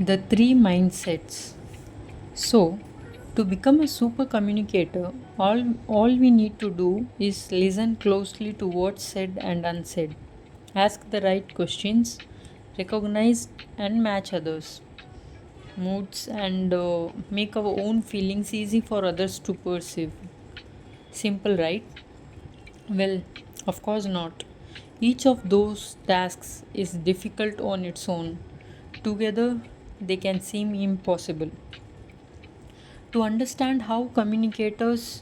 The three mindsets. So, to become a super communicator, all we need to do is listen closely to what's said and unsaid, ask the right questions, recognize and match others' moods, and make our own feelings easy for others to perceive. Simple, right? Well, of course not. Each of those tasks is difficult on its own. Together, they can seem impossible. To understand how communicators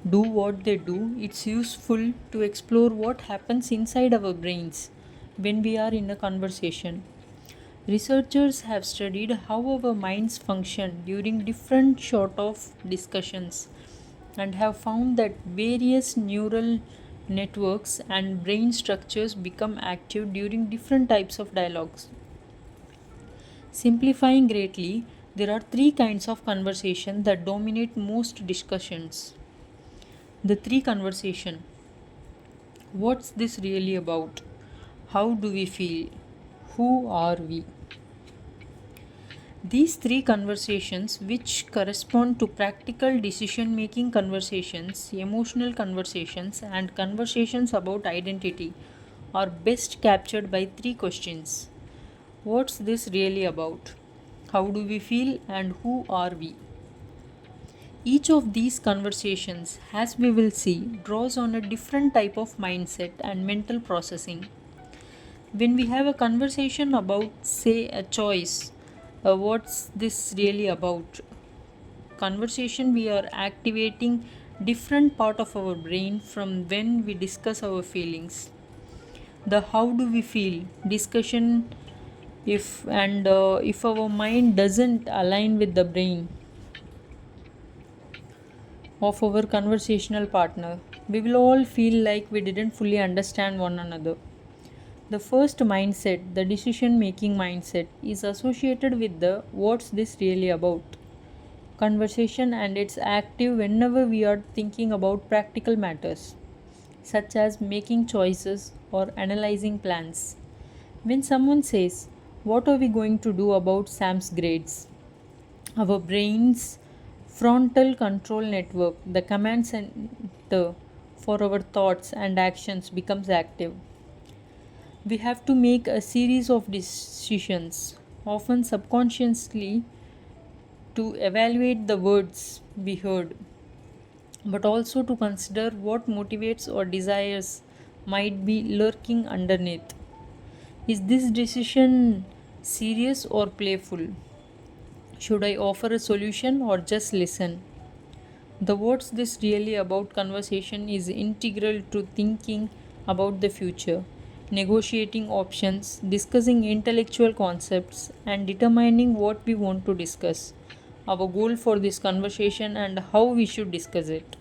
do what they do, it's useful to explore what happens inside our brains when we are in a conversation. Researchers have studied how our minds function during different sort of discussions and have found that various neural networks and brain structures become active during different types of dialogues. Simplifying greatly, there are three kinds of conversation that dominate most discussions. The three conversation. What's this really about? How do we feel? Who are we? These three conversations, which correspond to practical decision making conversations, emotional conversations, and conversations about identity, are best captured by three questions. What's this really about? How do we feel? And who are we? Each of these conversations, as we will see, draws on a different type of mindset and mental processing. When we have a conversation about, say, a choice, what's this really about? Conversation, we are activating different part of our brain from when we discuss our feelings. The how do we feel discussion, if our mind doesn't align with the brain of our conversational partner, we will all feel like we didn't fully understand one another. The first mindset, the decision making mindset, is associated with the what's this really about conversation, and it's active whenever we are thinking about practical matters such as making choices or analyzing plans. When someone says, what are we going to do about Sam's grades? Our brain's frontal control network, the command center for our thoughts and actions, becomes active. We have to make a series of decisions, often subconsciously, to evaluate the words we heard, but also to consider what motivates or desires might be lurking underneath. Is this decision serious or playful? Should I offer a solution or just listen? The what's this really about conversation is integral to thinking about the future, negotiating options, discussing intellectual concepts, and determining what we want to discuss, our goal for this conversation, and how we should discuss it.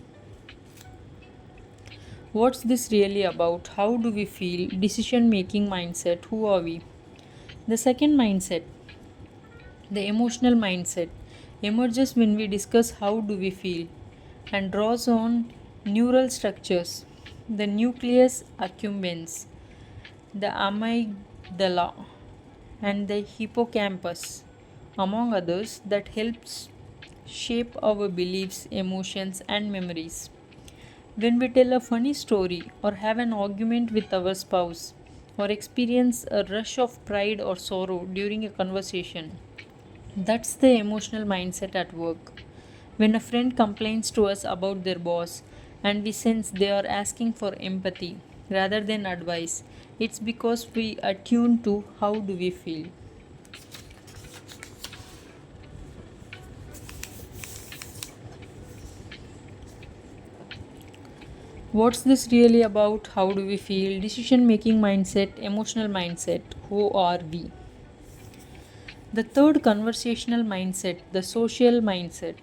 What's this really about? How do we feel? Decision making mindset. Who are we? The second mindset, the emotional mindset, emerges when we discuss how do we feel and draws on neural structures, the nucleus accumbens, the amygdala, and the hippocampus, among others, that helps shape our beliefs, emotions, and memories. When we tell a funny story or have an argument with our spouse or experience a rush of pride or sorrow during a conversation, that's the emotional mindset at work. When a friend complains to us about their boss and we sense they are asking for empathy rather than advice, it's because we attune to how do we feel. What's this really about? How do we feel? Decision making mindset, emotional mindset. Who are we? The third conversational mindset, the social mindset,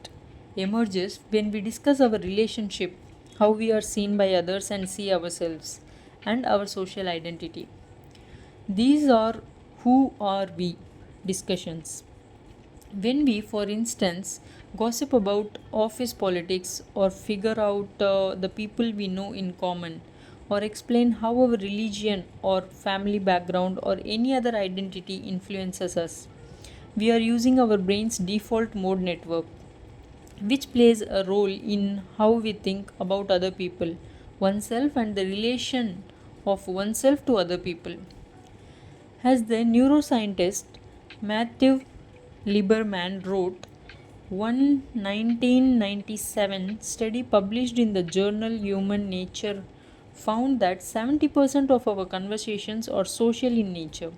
emerges when we discuss our relationship, how we are seen by others and see ourselves, and our social identity. These are who are we discussions. When we, for instance, gossip about office politics or figure out the people we know in common, or explain how our religion or family background or any other identity influences us, We are using our brain's default mode network, which plays a role in how we think about other people, oneself, and the relation of oneself to other people. As the neuroscientist Matthew Lieberman wrote, one 1997 study published in the journal Human Nature found that 70% of our conversations are social in nature.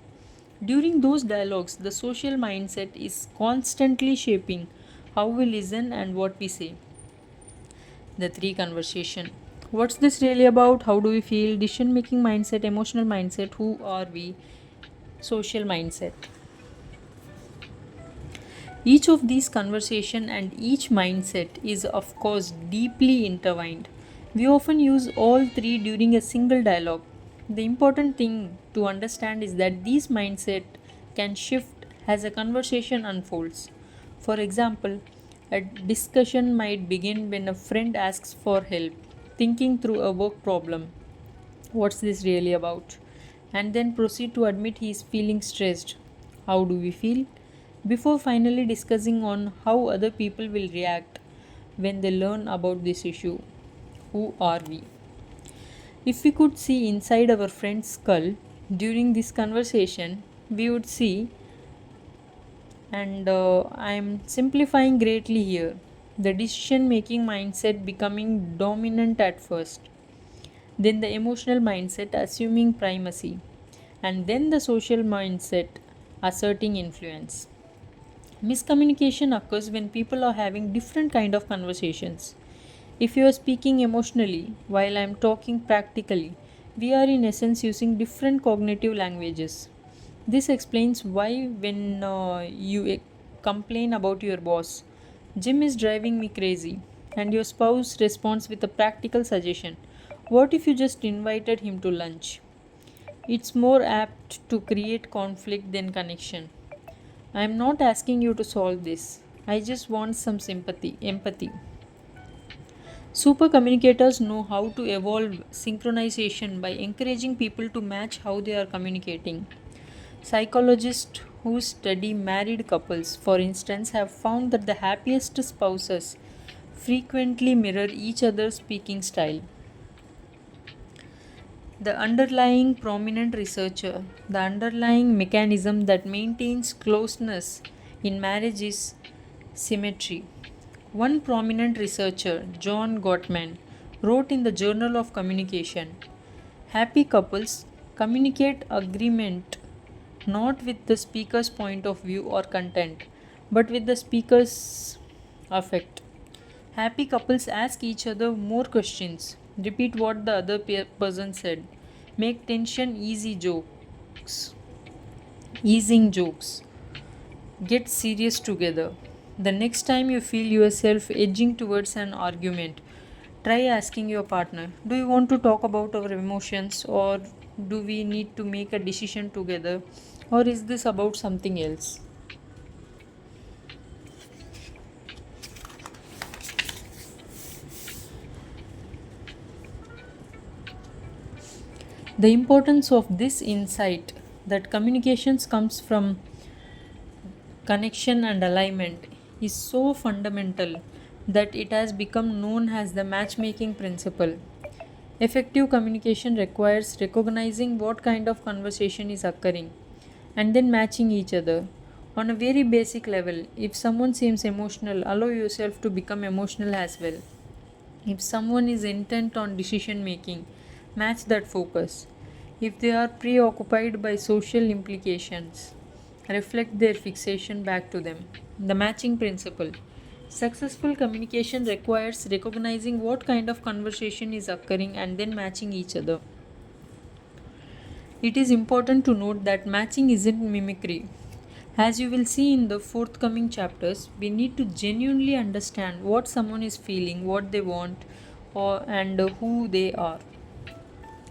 During those dialogues, the social mindset is constantly shaping how we listen and what we say. The three conversation. What's this really about? How do we feel? Decision making mindset, emotional mindset, who are we? Social mindset. Each of these conversation and each mindset is of course deeply intertwined. We often use all three during a single dialogue. The important thing to understand is that these mindset can shift as a conversation unfolds. For example, a discussion might begin when a friend asks for help, thinking through a work problem. What's this really about? And then proceed to admit he is feeling stressed. How do we feel? Before finally discussing on how other people will react when they learn about this issue. Who are we? If we could see inside our friend's skull during this conversation, we would see, and I am simplifying greatly here, the decision making mindset becoming dominant at first, then the emotional mindset assuming primacy, and then the social mindset asserting influence. Miscommunication occurs when people are having different kind of conversations. If you are speaking emotionally while I am talking practically, we are in essence using different cognitive languages. This explains why when you complain about your boss, Jim is driving me crazy, and your spouse responds with a practical suggestion. What if you just invited him to lunch? It's more apt to create conflict than connection. I am not asking you to solve this. I just want some sympathy, empathy. Super communicators know how to evolve synchronization by encouraging people to match how they are communicating. Psychologists who study married couples, for instance, have found that the happiest spouses frequently mirror each other's speaking style. The underlying mechanism that maintains closeness in marriage is symmetry. One prominent researcher, John Gottman, wrote in the Journal of Communication, happy couples communicate agreement not with the speaker's point of view or content, but with the speaker's affect. Happy couples ask each other more questions, repeat what the other person said, make easing jokes, get serious together. The next time you feel yourself edging towards an argument, try asking your partner, do you want to talk about our emotions, or do we need to make a decision together, or is this about something else? The importance of this insight that communications comes from connection and alignment is so fundamental that it has become known as the matchmaking principle. Effective communication requires recognizing what kind of conversation is occurring and then matching each other. On a very basic level, if someone seems emotional, allow yourself to become emotional as well. If someone is intent on decision making, match that focus. If they are preoccupied by social implications, reflect their fixation back to them. The matching principle. Successful communication requires recognizing what kind of conversation is occurring and then matching each other. It is important to note that matching isn't mimicry. As you will see in the forthcoming chapters, we need to genuinely understand what someone is feeling, what they want, and who they are.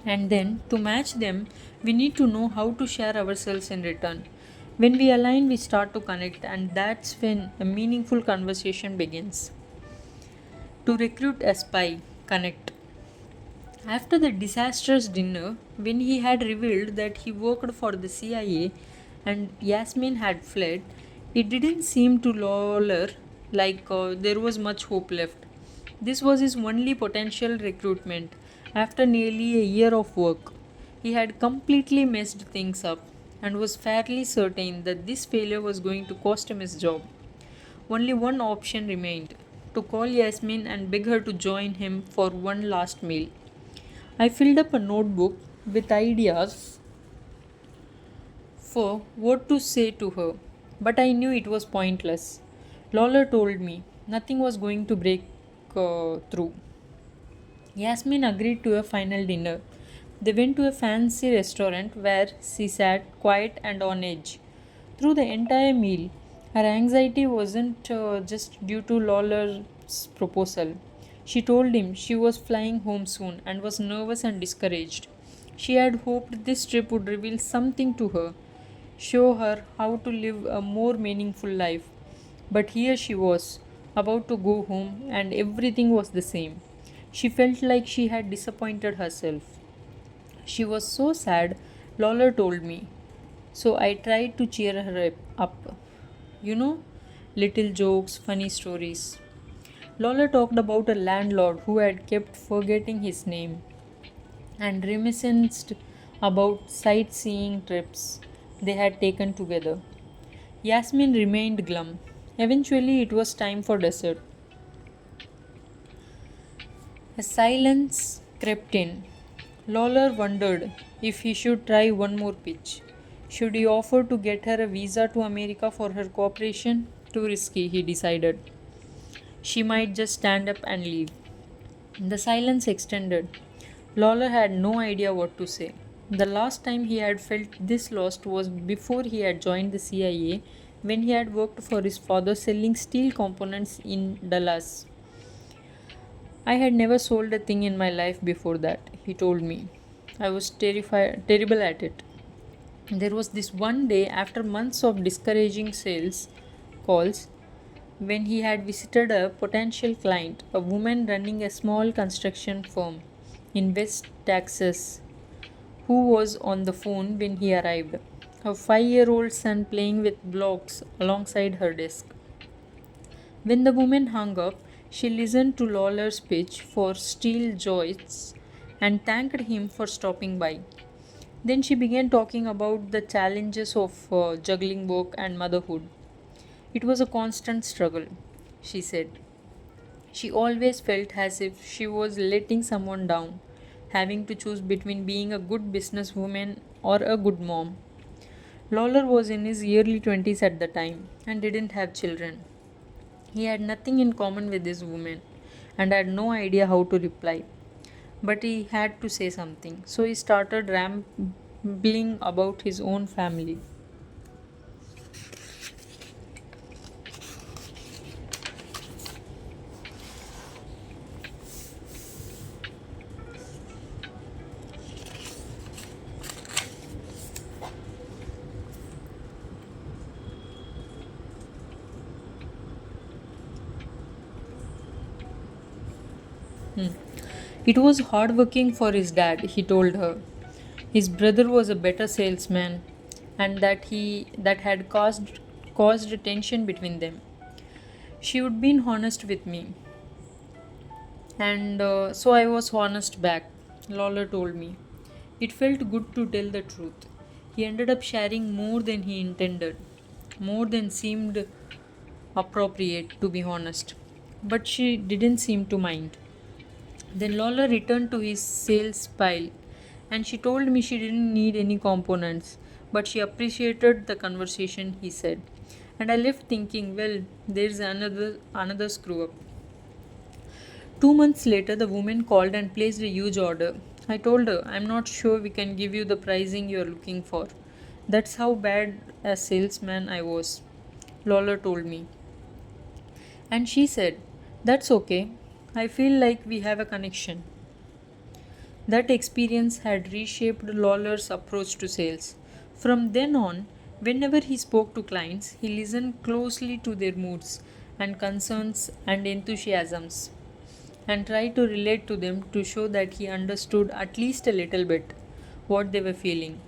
And then, to match them, we need to know how to share ourselves in return. When we align, we start to connect, and that's when a meaningful conversation begins. To recruit a spy, connect. After the disastrous dinner, when he had revealed that he worked for the CIA and Yasmin had fled, It didn't seem to Lawler like there was much hope left. This was his only potential recruitment after nearly a year of work. He had completely messed things up and was fairly certain that this failure was going to cost him his job. Only one option remained: to call Yasmin and beg her to join him for one last meal. I filled up a notebook with ideas for what to say to her, but I knew it was pointless. Lawler told me nothing was going to break through. Yasmin agreed to a final dinner. They went to a fancy restaurant where she sat quiet and on edge. Through the entire meal, her anxiety wasn't just due to Lawler's proposal. She told him she was flying home soon and was nervous and discouraged. She had hoped this trip would reveal something to her, show her how to live a more meaningful life. But here she was, about to go home, and everything was the same. She felt like she had disappointed herself. She was so sad, Lawler told me. So I tried to cheer her up. You know, little jokes, funny stories. Lawler talked about a landlord who had kept forgetting his name and reminisced about sightseeing trips they had taken together. Yasmin remained glum. Eventually, it was time for dessert. A silence crept in. Lawler wondered if he should try one more pitch. Should he offer to get her a visa to America for her cooperation? Too risky, he decided. She might just stand up and leave. The silence extended. Lawler had no idea what to say. The last time he had felt this lost was before he had joined the CIA, when he had worked for his father selling steel components in Dallas. I had never sold a thing in my life before that, he told me. I was terrible at it. There was this one day after months of discouraging sales calls when he had visited a potential client, a woman running a small construction firm in West Texas, who was on the phone when he arrived, her 5-year-old son playing with blocks alongside her desk. When the woman hung up, she listened to Lawler's pitch for steel joists and thanked him for stopping by. Then she began talking about the challenges of juggling work and motherhood. It was a constant struggle, she said. She always felt as if she was letting someone down, having to choose between being a good businesswoman or a good mom. Lawler was in his early 20s at the time and didn't have children. He had nothing in common with this woman and had no idea how to reply. But he had to say something, so he started rambling about his own family. Hmm. It was hard working for his dad, he told her. His brother was a better salesman and that had caused tension between them. She would been honest with me, and so I was honest back, Lawler told me. It felt good to tell the truth. He ended up sharing more than he intended, more than seemed appropriate, to be honest. But she didn't seem to mind. Then Lola returned to his sales pile and she told me she didn't need any components, but she appreciated the conversation, he said. And I left thinking, well, there's another screw up. 2 months later, the woman called and placed a huge order. I told her, I'm not sure we can give you the pricing you're looking for. That's how bad a salesman I was, Lawler told me. And she said, that's okay. I feel like we have a connection. That experience had reshaped Lawler's approach to sales. From then on, whenever he spoke to clients, he listened closely to their moods and concerns and enthusiasms and tried to relate to them to show that he understood at least a little bit what they were feeling.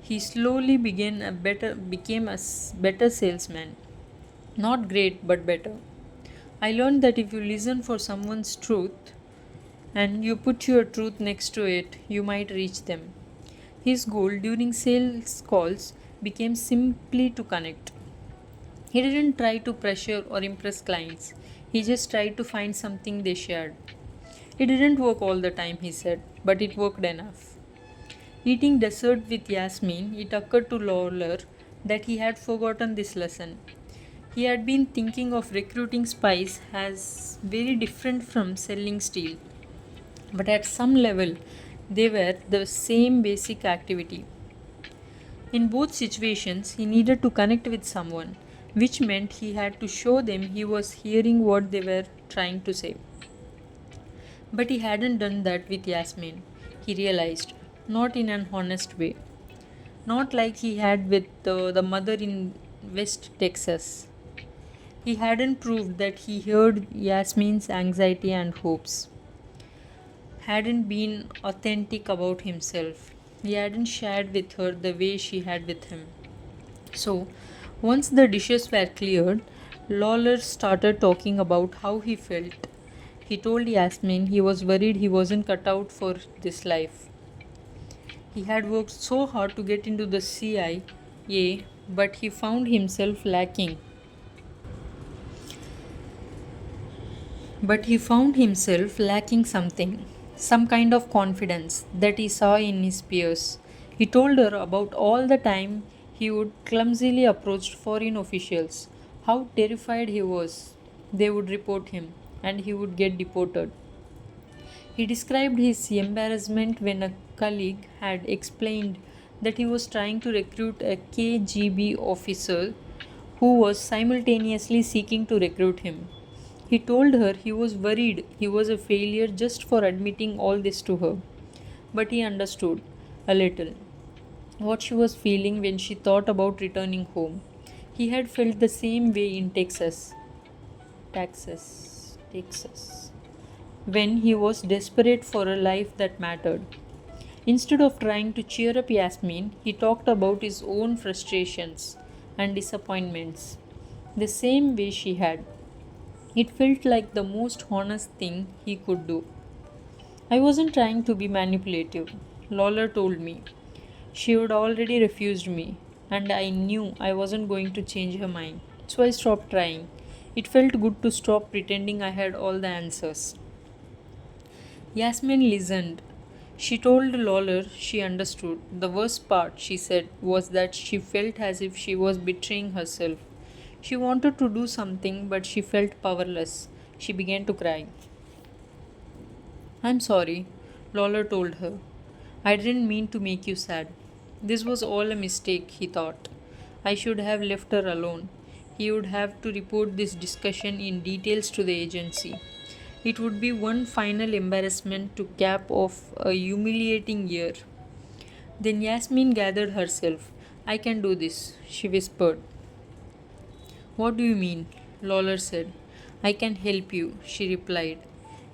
He slowly became a better salesman. Not great, but better. I learned that if you listen for someone's truth and you put your truth next to it, you might reach them. His goal during sales calls became simply to connect. He didn't try to pressure or impress clients, he just tried to find something they shared. It didn't work all the time, he said, but it worked enough. Eating dessert with Yasmin, it occurred to Lawler that he had forgotten this lesson. He had been thinking of recruiting spies as very different from selling steel, but at some level, they were the same basic activity. In both situations, he needed to connect with someone, which meant he had to show them he was hearing what they were trying to say. But he hadn't done that with Yasmin, he realized, not in an honest way. Not like he had with the mother in West Texas. He hadn't proved that he heard Yasmin's anxiety and hopes, hadn't been authentic about himself. He hadn't shared with her the way she had with him. So, once the dishes were cleared, Lawler started talking about how he felt. He told Yasmin he was worried he wasn't cut out for this life. He had worked so hard to get into the CIA, but he found himself lacking. But he found himself lacking something, some kind of confidence that he saw in his peers. He told her about all the time he would clumsily approach foreign officials, how terrified he was. They would report him and he would get deported. He described his embarrassment when a colleague had explained that he was trying to recruit a KGB officer who was simultaneously seeking to recruit him. He told her he was worried he was a failure just for admitting all this to her. But he understood, a little, what she was feeling when she thought about returning home. He had felt the same way in Texas, when he was desperate for a life that mattered. Instead of trying to cheer up Yasmin, he talked about his own frustrations and disappointments, the same way she had. It felt like the most honest thing he could do. I wasn't trying to be manipulative, Lawler told me. She had already refused me, and I knew I wasn't going to change her mind. So I stopped trying. It felt good to stop pretending I had all the answers. Yasmin listened. She told Lawler she understood. The worst part, she said, was that she felt as if she was betraying herself. She wanted to do something, but she felt powerless. She began to cry. I'm sorry, Lawler told her. I didn't mean to make you sad. This was all a mistake, he thought. I should have left her alone. He would have to report this discussion in details to the agency. It would be one final embarrassment to cap off a humiliating year. Then Yasmin gathered herself. I can do this, she whispered. What do you mean? Lawler said. I can help you, she replied.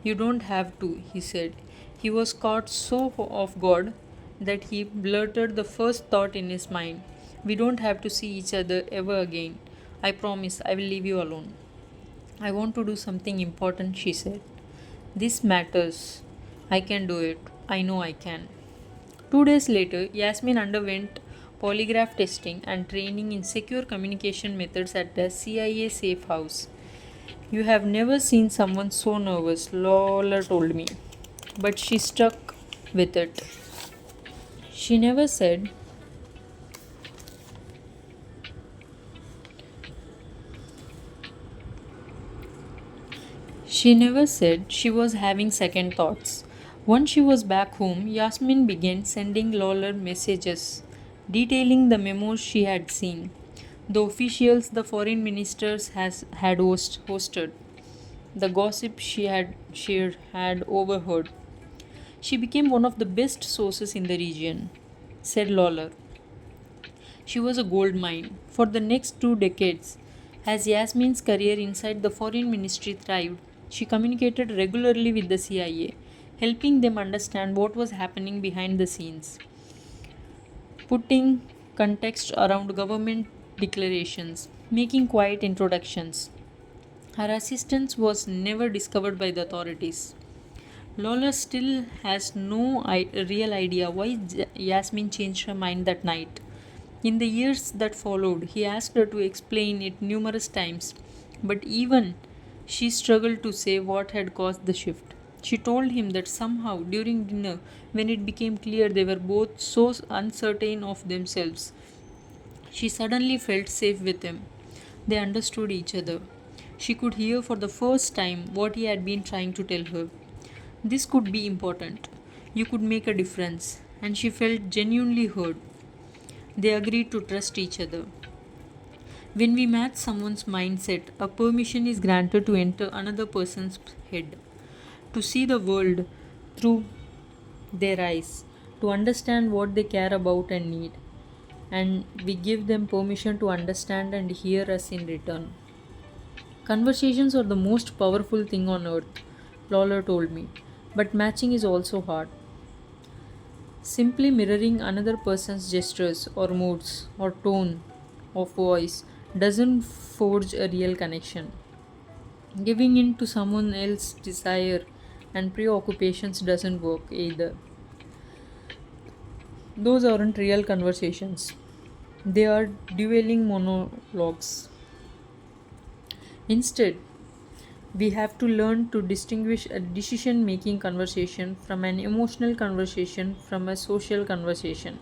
You don't have to, he said. He was caught so off guard that he blurted the first thought in his mind. We don't have to see each other ever again. I promise I will leave you alone. I want to do something important, she said. This matters. I can do it. I know I can. 2 days later, Yasmin underwent polygraph testing and training in secure communication methods at the CIA safe house. You have never seen someone so nervous, Lawler told me. But she stuck with it. She never said, She never said she was having second thoughts. Once she was back home, Yasmin began sending Lawler messages detailing the memos she had seen, the officials the foreign ministers had hosted, the gossip she had overheard. She became one of the best sources in the region, said Lawler. She was a gold mine. For the next 2 decades, as Yasmin's career inside the foreign ministry thrived, she communicated regularly with the CIA, helping them understand what was happening behind the scenes, putting context around government declarations, making quiet introductions. Her assistance was never discovered by the authorities. Lola still has no real idea why Yasmin changed her mind that night. In the years that followed, he asked her to explain it numerous times, but even she struggled to say what had caused the shift. She told him that somehow during dinner, when it became clear they were both so uncertain of themselves, she suddenly felt safe with him. They understood each other. She could hear for the first time what he had been trying to tell her. This could be important. You could make a difference. And she felt genuinely heard. They agreed to trust each other. When we match someone's mindset, a permission is granted to enter another person's head, to see the world through their eyes, to understand what they care about and need. And we give them permission to understand and hear us in return. Conversations are the most powerful thing on earth, Lawler told me, but matching is also hard. Simply mirroring another person's gestures or moods or tone of voice doesn't forge a real connection. Giving in to someone else's desire and preoccupations doesn't work either. Those aren't real conversations, they are dwelling monologues. Instead, we have to learn to distinguish a decision making conversation from an emotional conversation from a social conversation.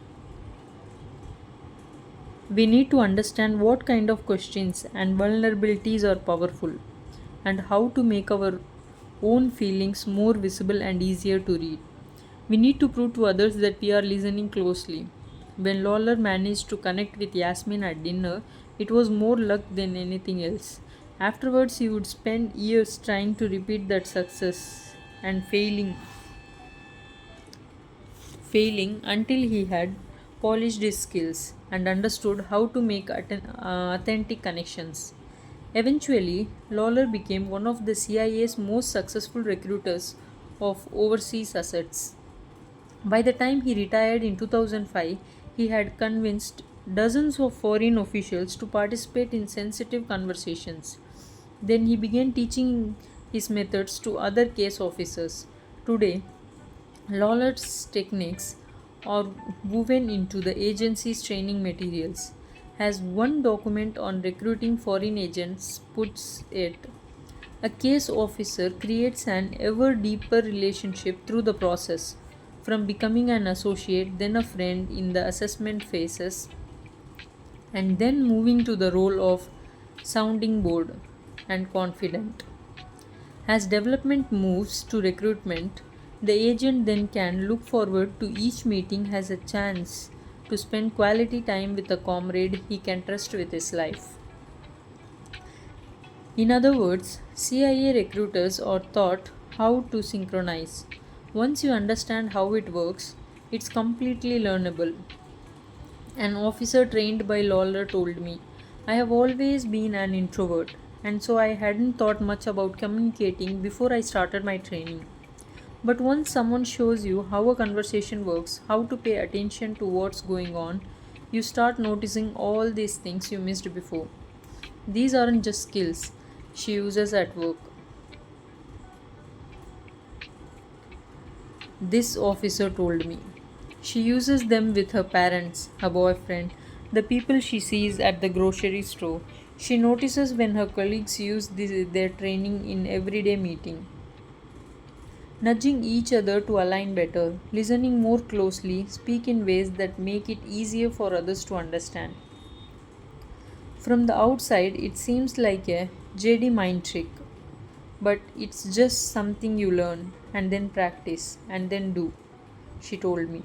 We need to understand what kind of questions and vulnerabilities are powerful and how to make our own feelings more visible and easier to read. We need to prove to others that we are listening closely. When Lawler managed to connect with Yasmin at dinner, it was more luck than anything else. Afterwards, he would spend years trying to repeat that success and failing until he had polished his skills and understood how to make authentic connections. Eventually, Lawler became one of the CIA's most successful recruiters of overseas assets. By the time he retired in 2005, he had convinced dozens of foreign officials to participate in sensitive conversations. Then he began teaching his methods to other case officers. Today, Lawler's techniques are woven into the agency's training materials. As one document on recruiting foreign agents puts it, a case officer creates an ever deeper relationship through the process, from becoming an associate, then a friend in the assessment phases, and then moving to the role of sounding board and confidant. As development moves to recruitment, the agent then can look forward to each meeting as a chance to spend quality time with a comrade he can trust with his life. In other words, CIA recruiters are taught how to synchronize. Once you understand how it works, it's completely learnable. An officer trained by Lawler told me, I have always been an introvert, and so I hadn't thought much about communicating before I started my training. But once someone shows you how a conversation works, how to pay attention to what's going on, you start noticing all these things you missed before. These aren't just skills she uses at work. This officer told me. She uses them with her parents, her boyfriend, the people she sees at the grocery store. She notices when her colleagues use their training in everyday meeting. Nudging each other to align better, listening more closely, speak in ways that make it easier for others to understand. From the outside, it seems like a JD mind trick, but it's just something you learn and then practice and then do, she told me.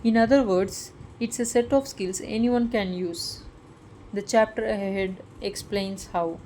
In other words, it's a set of skills anyone can use. The chapter ahead explains how.